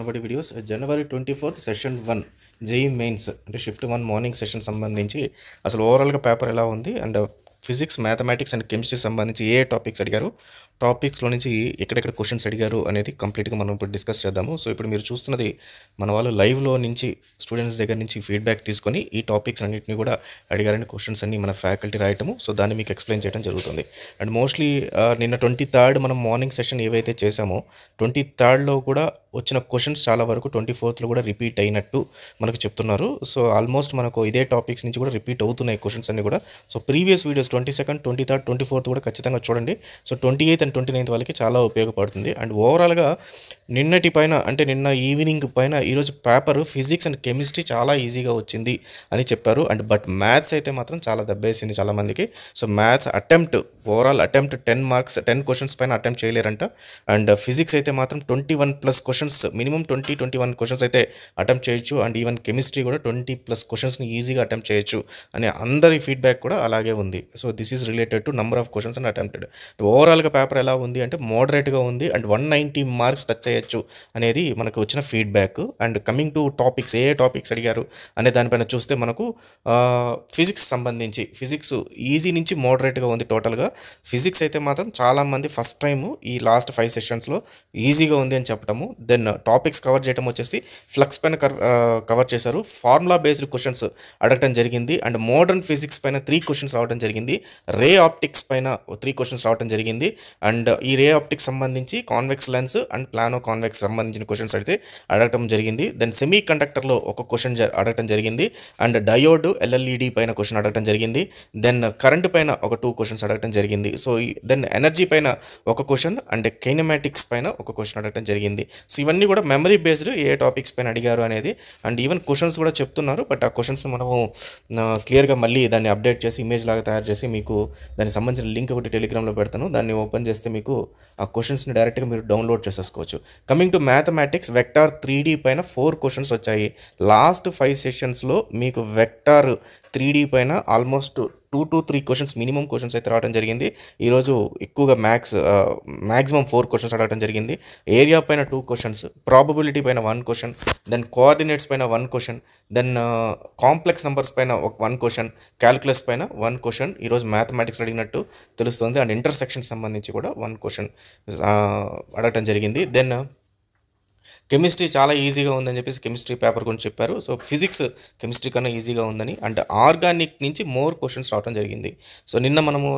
మనబడి videos జనవరి 24th session 1 JEE mains అంటే shift 1 morning session సంబంధించి అసలు ఓవరాల్గా పేపర్ ఎలా ఉంది and physics mathematics and chemistry సంబంధించి ఏ టాపిక్స్ అడిగారు, టాపిక్స్లో నుంచి ఎక్కడెక్కడ క్వశ్చన్స్ అడిగారు అనేది కంప్లీట్గా మనం ఇప్పుడు డిస్కస్ చేద్దాము. సో ఇప్పుడు మీరు చూస్తున్నది మన వాళ్ళు లైవ్లో నుంచి స్టూడెంట్స్ దగ్గర నుంచి ఫీడ్బ్యాక్ తీసుకొని ఈ టాపిక్స్ అన్నింటినీ కూడా అడిగారని క్వశ్చన్స్ అన్ని మన ఫ్యాకల్టీ రాయటము. సో దాన్ని మీకు ఎక్స్ప్లెయిన్ చేయడం జరుగుతుంది. అండ్ మోస్ట్లీ నిన్న 23rd మనం మార్నింగ్ సెషన్ ఏవైతే చేసామో 23rdలో కూడా వచ్చిన క్వశ్చన్స్ చాలా వరకు 24thలో కూడా రిపీట్ అయినట్టు మనకు చెప్తున్నారు. సో ఆల్మోస్ట్ మనకు ఇదే టాపిక్స్ నుంచి కూడా రిపీట్ అవుతున్నాయి క్వశ్చన్స్ అన్ని కూడా. So previous videos 22nd, 23rd, 24th కూడా ఖచ్చితంగా చూడండి. సో 28th and 29th వాళ్ళకి చాలా ఉపయోగపడుతుంది. అండ్ ఓవరాల్గా నిన్నటి పైన అంటే నిన్న ఈవినింగ్ పైన ఈరోజు పేపర్ ఫిజిక్స్ అండ్ కెమిస్ట్రీ చాలా ఈజీగా వచ్చింది అని చెప్పారు. అండ్ బట్ మ్యాథ్స్ అయితే మాత్రం చాలా దెబ్బేసింది చాలామందికి. So maths overall attempt 10 marks 10 questions పైన అటెంప్ట్ చేయలేరంట. అండ్ ఫిజిక్స్ అయితే మాత్రం 21+ క్వశ్చన్స్ మినిమం 21 క్వశ్చన్స్ అయితే అటెంప్ట్ చేయొచ్చు. అండ్ ఈవెన్ కెమిస్ట్రీ కూడా 20+ క్వశ్చన్స్ని ఈజీగా అటెంప్ట్ చేయొచ్చు అని అందరి ఫీడ్బ్యాక్ కూడా అలాగే ఉంది. So this is related to number of questions and attempted. ఓవరాల్గా పేపర్ ఎలా ఉంది అంటే మోడరేట్గా ఉంది అండ్ 190 మార్క్స్ టచ్ చేయొచ్చు అనేది మనకు వచ్చిన feedback. And coming to topics A topics అడిగారు అనే దానిపైన చూస్తే మనకు ఫిజిక్స్ సంబంధించి ఫిజిక్స్ ఈజీ నుంచి మోడరేట్గా ఉంది. టోటల్గా ఫిజిక్స్ అయితే మాత్రం చాలామంది ఫస్ట్ టైము ఈ లాస్ట్ 5 సెషన్స్లో ఈజీగా ఉంది అని చెప్పడము. దెన్ టాపిక్స్ కవర్ చేయడం వచ్చేసి ఫ్లక్స్ పైన కవర్ చేశారు, ఫార్ములా బేస్డ్ క్వశ్చన్స్ అడగటం జరిగింది. అండ్ మోడర్న్ ఫిజిక్స్ పైన 3 క్వశ్చన్స్ రావడం జరిగింది. రే ఆప్టిక్స్ పైన 3 క్వశ్చన్స్ రావడం జరిగింది. అండ్ ఈ రే ఆప్టిక్స్ సంబంధించి convex lens and Plano convex సంబంధించిన క్వశ్చన్స్ అయితే అడగటం జరిగింది. దెన్ సెమీ కండక్టర్లో ఒక క్వశ్చన్ అడగటం జరిగింది. అండ్ డయోడ్ ఎల్ఎల్ఈడి పైన క్వశ్చన్ అడగటం జరిగింది. దెన్ కరెంట్ పైన ఒక 2 క్వశ్చన్స్ అడగటం జరిగింది. సో దెన్ ఎనర్జీ పైన ఒక క్వశ్చన్ అండ్ కైనమాటిక్స్ పైన ఒక క్వశ్చన్ అడగటం జరిగింది. సో ఇవన్నీ కూడా మెమరీ బేస్డ్ ఏ టాపిక్స్ పైన అడిగారు అనేది. అండ్ ఈవెన్ క్వశ్చన్స్ కూడా చెప్తున్నారు. బట్ ఆ క్వశ్చన్స్ మనము క్లియర్గా మళ్ళీ దాన్ని అప్డేట్ చేసి ఇమేజ్ లాగా తయారు చేసి మీకు దానికి సంబంధించిన లింక్ ఒకటి టెలిగ్రామ్లో పెడతాను. దాన్ని ఓపెన్ చేస్తే మీకు ఆ క్వశ్చన్స్ని డైరెక్ట్గా మీరు డౌన్లోడ్ చేసేసుకోవచ్చు. Coming to mathematics vector 3D పైన 4 క్వశ్చన్స్ వచ్చాయి. లాస్ట్ 5 సెషన్స్లో మీకు వెక్టార్ 3D పైన almost 2 to 3 questions minimum questions అయితే రావడం జరిగింది. ఈరోజు ఎక్కువగా మ్యాక్సిమం 4 క్వశ్చన్స్ అడగడం జరిగింది. ఏరియా పైన 2 క్వశ్చన్స్, ప్రాబబిలిటీ పైన 1 క్వశ్చన్, దెన్ కోఆర్డినేట్స్ పైన 1 క్వశ్చన్, దెన్ కాంప్లెక్స్ నెంబర్స్ పైన 1 క్వశ్చన్, క్యాలిక్యులస్ పైన 1 క్వశ్చన్ ఈరోజు మ్యాథమెటిక్స్ అడిగినట్టు తెలుస్తుంది. అండ్ ఇంటర్సెక్షన్ సంబంధించి కూడా 1 క్వశ్చన్ అడగటం జరిగింది. దెన్ కెమిస్ట్రీ చాలా ఈజీగా ఉందని చెప్పేసి కెమిస్ట్రీ పేపర్ గురించి చెప్పారు. సో ఫిజిక్స్ కెమిస్ట్రీ కన్నా ఈజీగా ఉందని. అండ్ ఆర్గానిక్ నుంచి మోర్ క్వశ్చన్స్ రావడం జరిగింది. సో నిన్న మనము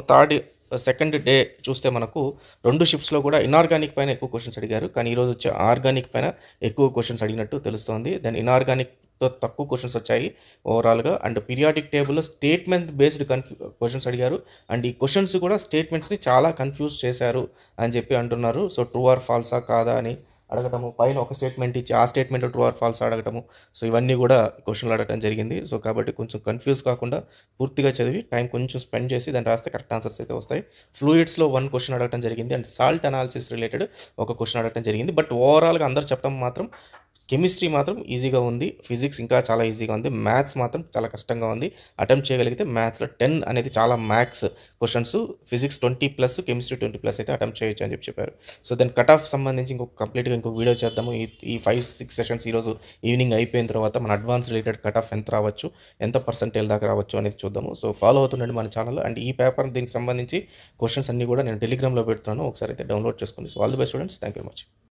సెకండ్ డే చూస్తే మనకు 2 షిఫ్ట్స్లో కూడా ఇన్ఆర్గానిక్ పైన ఎక్కువ క్వశ్చన్స్ అడిగారు. కానీ ఈరోజు వచ్చే ఆర్గానిక్ పైన ఎక్కువ క్వశ్చన్స్ అడిగినట్టు తెలుస్తోంది. దెన్ ఇన్ఆర్గానిక్తో తక్కువ క్వశ్చన్స్ వచ్చాయి ఓవరాల్గా. అండ్ పీరియాడిక్ టేబుల్లో స్టేట్మెంట్ బేస్డ్ క్వశ్చన్స్ అడిగారు. అండ్ ఈ క్వశ్చన్స్ కూడా స్టేట్మెంట్స్ని చాలా కన్ఫ్యూజ్ చేశారు అని చెప్పి అంటున్నారు. సో ట్రూ ఆర్ ఫాల్సా కాదా అని అడగటము, పైన ఒక స్టేట్మెంట్ ఇచ్చి ఆ స్టేట్మెంట్ ట్రూ ఆర్ ఫాల్స్ అడగటము. సో ఇవన్నీ కూడా క్వశ్చన్లు అడగటం జరిగింది. సో కాబట్టి కొంచెం కన్ఫ్యూజ్ కాకుండా పూర్తిగా చదివి టైం కొంచెం స్పెండ్ చేసి దాన్ని రాస్తే కరెక్ట్ ఆన్సర్స్ అయితే వస్తాయి. ఫ్లూయిడ్స్లో 1 క్వశ్చన్ అడగటం జరిగింది. అండ్ సాల్ట్ అనాలిసిస్ రిలేటెడ్ ఒక క్వశ్చన్ అడగటం జరిగింది. బట్ ఓవరాల్గా అందరు చెప్పడం మాత్రం కెమిస్ట్రీ మాత్రం ఈజీగా ఉంది, ఫిజిక్స్ ఇంకా చాలా ఈజీగా ఉంది, మ్యాథ్స్ మాత్రం చాలా కష్టంగా ఉంది. అటెంప్ట్ చేయగలిగితే మ్యాథ్స్లో 10 అనేది చాలా మ్యాథ్స్ క్వశ్చన్స్, ఫిజిక్స్ 20+, కెమిస్ట్రీ 20+ అయితే అటెంప్ట్ చేయొచ్చు అని చెప్పారు. సో దాని కట్ ఆఫ్ సంబంధించి కంప్లీట్గా ఇంకో వీడియో చేద్దాము. ఈ 5-6 సెషన్స్ ఈరోజు ఈవినింగ్ అయిపోయిన తర్వాత మన అడ్వాన్స్ రిలేటెడ్ కట్ ఆఫ్ ఎంత రావచ్చు, ఎంత పర్సెంటేజ్ దాకా రావచ్చు అనేది చూద్దాము. సో ఫాలో అవుతుండండి మన ఛానల్. అండ్ ఈ పేపర్ దీనికి సంబంధించి క్వశ్చన్స్ అన్ని కూడా నేను టెలిగ్రామ్లో పెడుతున్నాను, ఒకసారి అయితే డౌన్లోడ్ చేసుకోండి. So all the best students, thank you very much.